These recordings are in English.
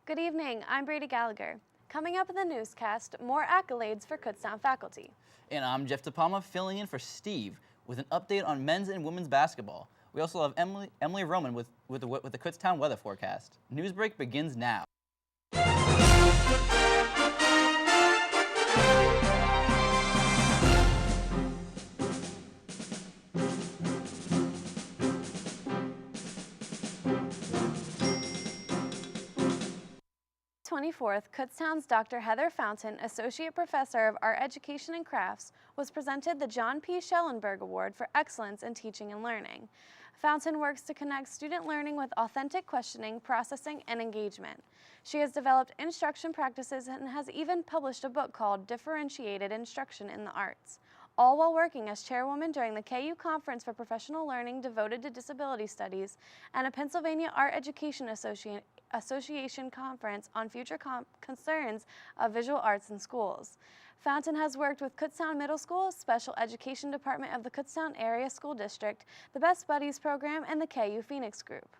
Good evening, I'm Brady Gallagher. Coming up in the newscast, more accolades for Kutztown faculty. And I'm Jeff DePalma filling in for Steve with an update on men's and women's basketball. We also have Emily Roman with the Kutztown weather forecast. Newsbreak begins now. 24th, Kutztown's Dr. Heather Fountain, Associate Professor of Art Education and Crafts, was presented the John P. Schellenberg Award for Excellence in Teaching and Learning. Fountain works to connect student learning with authentic questioning, processing, and engagement. She has developed instruction practices and has even published a book called Differentiated Instruction in the Arts, all while working as chairwoman during the KU Conference for Professional Learning devoted to Disability Studies and a Pennsylvania Art Education Association Conference on Future Concerns of Visual Arts in Schools. Fountain has worked with Kutztown Middle School, Special Education Department of the Kutztown Area School District, the Best Buddies Program, and the KU Phoenix Group.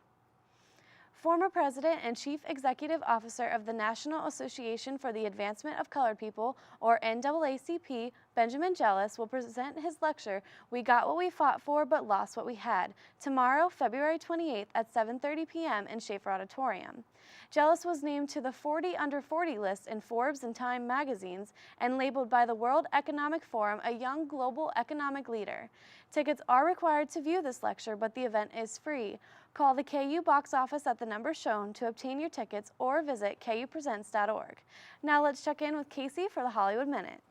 Former President and Chief Executive Officer of the National Association for the Advancement of Colored People, or NAACP, Benjamin Jealous, will present his lecture, We Got What We Fought For But Lost What We Had, tomorrow, February 28th at 7:30 p.m. in Schaefer Auditorium. Jealous was named to the 40 Under 40 list in Forbes and Time magazines and labeled by the World Economic Forum a young global economic leader. Tickets are required to view this lecture, but the event is free. Call the KU box office at the number shown to obtain your tickets or visit kupresents.org. Now let's check in with Casey for the Hollywood Minute.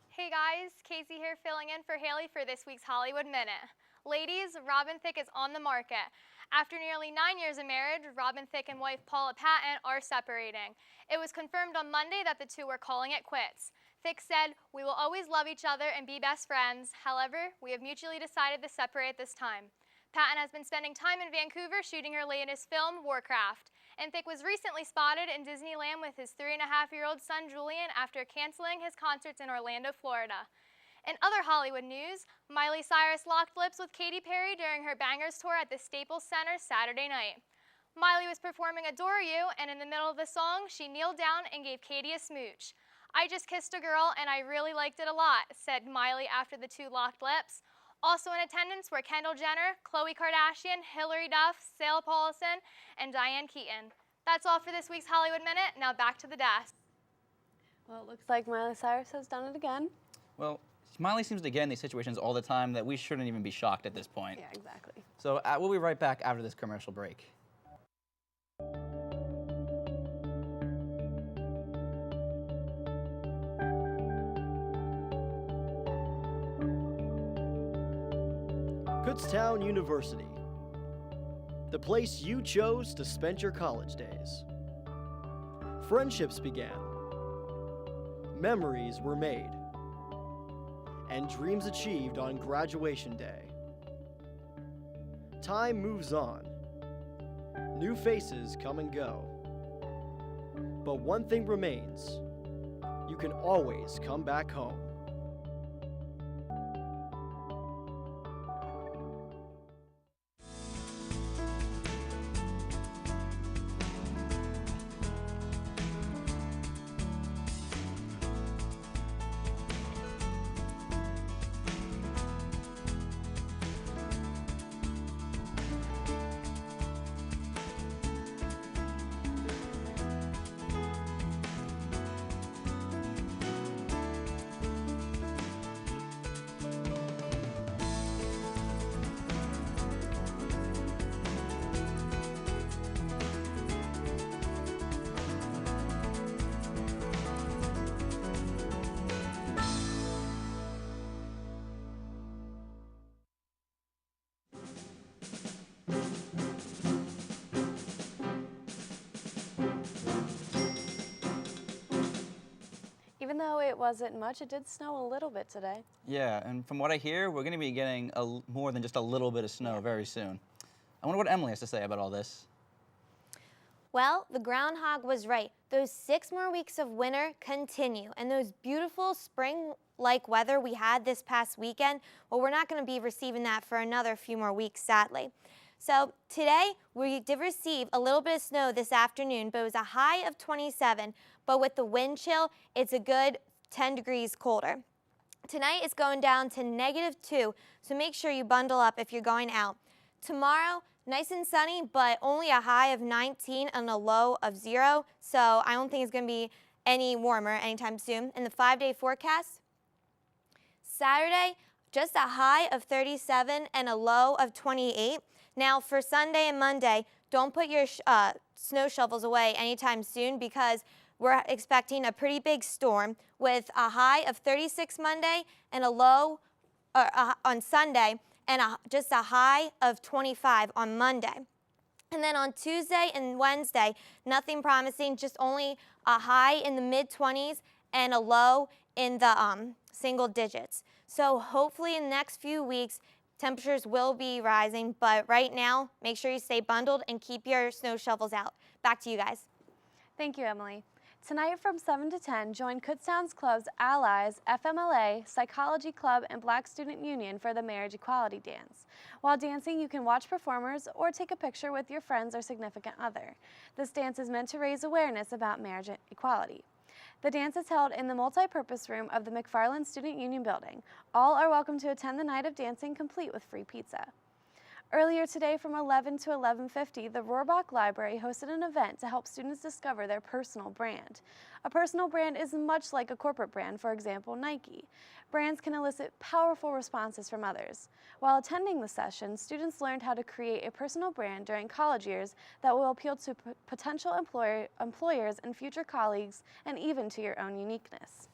Hey guys, Casey here filling in for Haley for this week's Hollywood Minute. Ladies, Robin Thicke is on the market. After nearly 9 years of marriage, Robin Thicke and wife Paula Patton are separating. It was confirmed on Monday that the two were calling it quits. Thicke said, "We will always love each other and be best friends. However, we have mutually decided to separate this time." Patton has been spending time in Vancouver shooting her latest film, Warcraft. And Thicke was recently spotted in Disneyland with his 3.5-year-old son, Julian, after canceling his concerts in Orlando, Florida. In other Hollywood news, Miley Cyrus locked lips with Katy Perry during her Bangers tour at the Staples Center Saturday night. Miley was performing Adore You, and in the middle of the song, she kneeled down and gave Katy a smooch. "I just kissed a girl, and I really liked it a lot," said Miley after the two locked lips. Also in attendance were Kendall Jenner, Khloe Kardashian, Hilary Duff, Sarah Paulson, and Diane Keaton. That's all for this week's Hollywood Minute. Now back to the desk. Well, it looks like Miley Cyrus has done it again. Well, Miley seems to get in these situations all the time that we shouldn't even be shocked at this point. Yeah, exactly. So we'll be right back after this commercial break. Kutztown University, the place you chose to spend your college days. Friendships began, memories were made, and dreams achieved on graduation day. Time moves on, new faces come and go, but one thing remains: you can always come back home. Even though it wasn't much, it did snow a little bit today. Yeah, and from what I hear, we're going to be getting more than just a little bit of snow very soon. I wonder what Emily has to say about all this. Well, the groundhog was right. Those 6 more weeks of winter continue, and those beautiful spring-like weather we had this past weekend, well, we're not going to be receiving that for another few more weeks, sadly. So today we did receive a little bit of snow this afternoon, but it was a high of 27. But with the wind chill, it's a good 10 degrees colder. Tonight it's going down to -2, so make sure you bundle up if you're going out. Tomorrow, nice and sunny, but only a high of 19 and a low of 0, so I don't think it's going to be any warmer anytime soon. In the 5-day forecast, Saturday, just a high of 37 and a low of 28. Now for Sunday and Monday, don't put your snow shovels away anytime soon because we're expecting a pretty big storm with a high of 36 Monday and a low on Sunday and just a high of 25 on Monday. And then on Tuesday and Wednesday, nothing promising, just only a high in the mid-20s and a low in the single digits. So hopefully in the next few weeks, temperatures will be rising, but right now, make sure you stay bundled and keep your snow shovels out. Back to you guys. Thank you, Emily. Tonight from 7 to 10, join Kutztown's clubs Allies, FMLA, Psychology Club, and Black Student Union for the Marriage Equality Dance. While dancing, you can watch performers or take a picture with your friends or significant other. This dance is meant to raise awareness about marriage equality. The dance is held in the multi-purpose room of the McFarland Student Union building. All are welcome to attend the night of dancing, complete with free pizza. Earlier today from 11 to 11:50, the Rohrbach Library hosted an event to help students discover their personal brand. A personal brand is much like a corporate brand, for example, Nike. Brands can elicit powerful responses from others. While attending the session, students learned how to create a personal brand during college years that will appeal to potential employers and future colleagues, and even to your own uniqueness.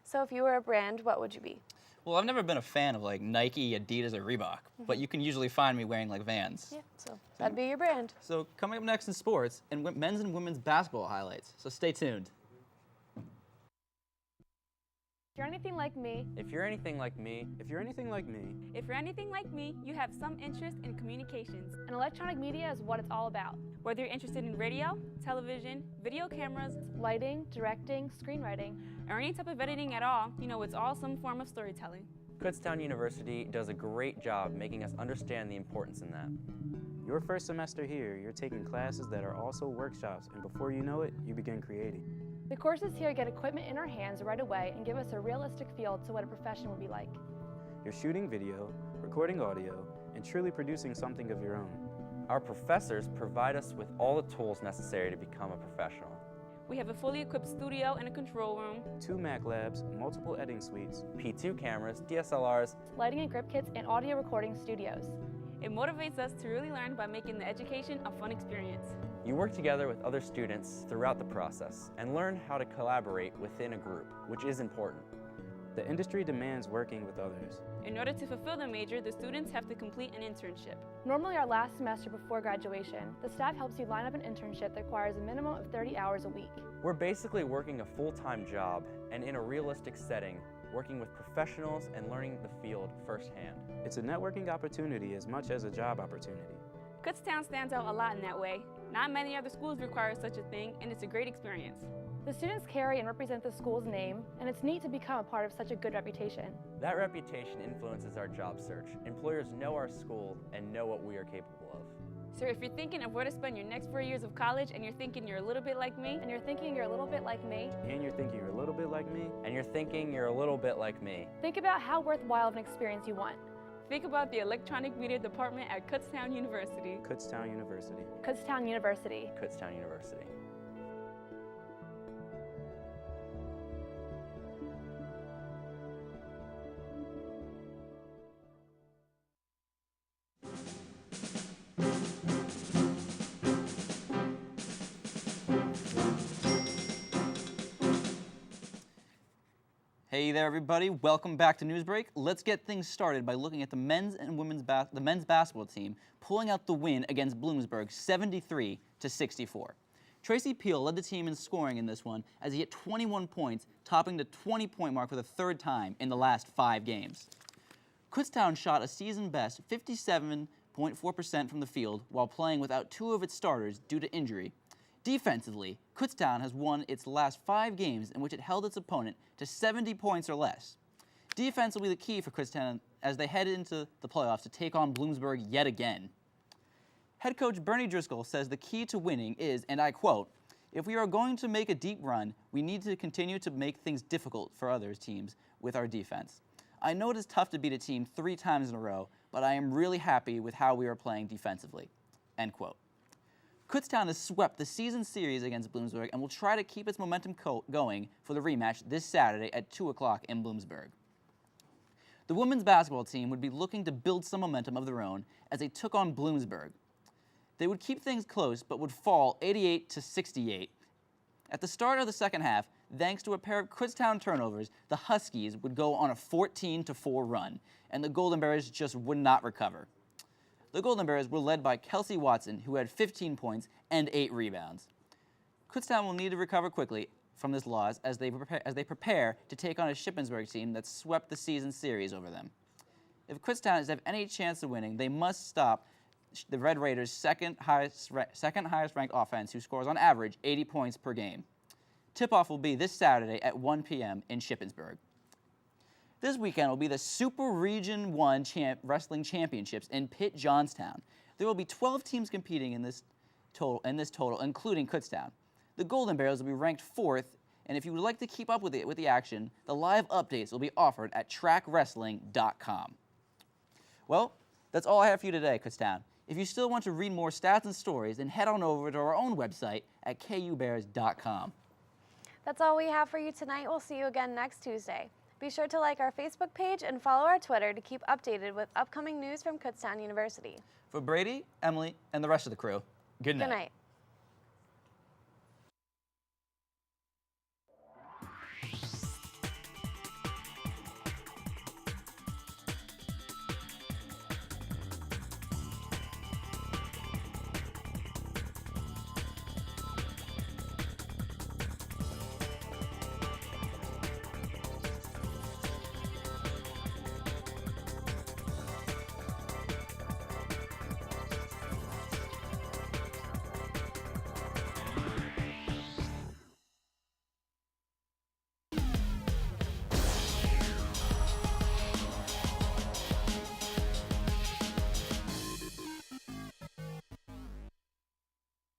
So if you were a brand, what would you be? Well, I've never been a fan of like Nike, Adidas, or Reebok, but you can usually find me wearing like Vans. Yeah, so that'd be your brand. So coming up next in sports, and men's and women's basketball highlights. So stay tuned. If you're anything like me, If you're anything like me, If you're anything like me, if you're anything like me, you have some interest in communications. And electronic media is what it's all about. Whether you're interested in radio, television, video cameras, Lighting, directing, screenwriting. or any type of editing at all, you know it's all some form of storytelling. Kutztown University does a great job making us understand the importance in that. your first semester here, you're taking classes that are also workshops, and before you know it, you begin creating. The courses here get equipment in our hands right away and give us a realistic feel to what a profession would be like. You're shooting video, recording audio, and truly producing something of your own. Our professors provide us with all the tools necessary to become a professional. We have a fully equipped studio and a control room, 2 Mac labs, multiple editing suites, P2 cameras, DSLRs, Lighting and grip kits and audio recording studios. It motivates us to really learn by making the education a fun experience. You work together with other students throughout the process and learn how to collaborate within a group, which is important. The industry demands working with others. In order to fulfill the major, the students have to complete an internship. Normally our last semester before graduation, the staff helps you line up an internship that requires a minimum of 30 hours a week. We're basically working a full-time job and in a realistic setting, working with professionals and learning the field firsthand. It's a networking opportunity as much as a job opportunity. Kutztown stands out a lot in that way. Not many other schools require such a thing, and it's a great experience. The students carry and represent the school's name, and it's neat to become a part of such a good reputation. That reputation influences our job search. Employers know our school and know what we are capable of. So if you're thinking of where to spend your next 4 years of college and you're thinking you're a little bit like me, And you're thinking you're a little bit like me, And you're thinking you're a little bit like me, And you're thinking you're a little bit like me, think about how worthwhile of an experience you want. think about the electronic media department at Kutztown University. Kutztown University. Kutztown University. Kutztown University. Hey there, everybody. Welcome back to Newsbreak. Let's get things started by looking at the men's basketball team pulling out the win against Bloomsburg, 73-64. Tracy Peel led the team in scoring in this one as he hit 21 points, topping the 20-point mark for the third time in the last 5 games. Kutztown shot a season-best 57.4% from the field while playing without 2 of its starters due to injury. Defensively, Kutztown has won its last 5 games in which it held its opponent to 70 points or less. Defense will be the key for Kutztown as they head into the playoffs to take on Bloomsburg yet again. Head coach Bernie Driscoll says the key to winning is, and I quote, "If we are going to make a deep run, we need to continue to make things difficult for other teams with our defense. I know it is tough to beat a team 3 times in a row, but I am really happy with how we are playing defensively." End quote. Kutztown has swept the season series against Bloomsburg and will try to keep its momentum going for the rematch this Saturday at 2 o'clock in Bloomsburg. The women's basketball team would be looking to build some momentum of their own as they took on Bloomsburg. They would keep things close but would fall 88-68. At the start of the second half, thanks to a pair of Kutztown turnovers, the Huskies would go on a 14-4 run, and the Golden Bears just would not recover. The Golden Bears were led by Kelsey Watson, who had 15 points and 8 rebounds. Kutztown will need to recover quickly from this loss as they prepare to take on a Shippensburg team that swept the season series over them. If Kutztown is to have any chance of winning, they must stop the Red Raiders' second highest ranked offense, who scores on average 80 points per game. Tip-off will be this Saturday at 1 p.m. in Shippensburg. This weekend will be the Super Region 1 Wrestling Championships in Pitt, Johnstown. There will be 12 teams competing in this total, including Kutztown. The Golden Bears will be ranked 4th, and if you would like to keep up with the action, the live updates will be offered at trackwrestling.com. Well, that's all I have for you today, Kutztown. If you still want to read more stats and stories, then head on over to our own website at kubears.com. That's all we have for you tonight. We'll see you again next Tuesday. Be sure to like our Facebook page and follow our Twitter to keep updated with upcoming news from Kutztown University. For Brady, Emily, and the rest of the crew, good night. Good night.